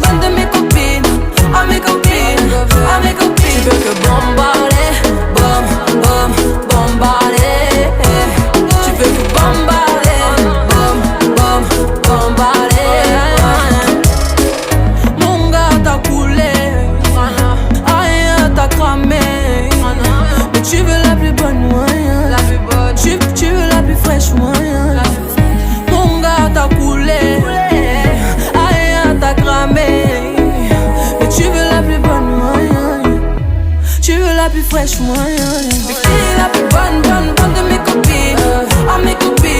bonne de mes copines. À mes copines, à mes copines. Tu veux que bombarder, bom, bom, bombarder. Tu veux que bombarder, bom, bom, bombarder. Mon gars t'a coulé, rien t'a cramé. Mais tu veux la plus bonne moyen, tu veux la plus fraîche moyen. Mon gars t'a coulé, rien t'a cramé. Mais tu veux la plus bonne moyen, tu veux la plus fraîche moyen. Mais qui est la plus bonne, bonne, bonne de mes copines? À mes copines.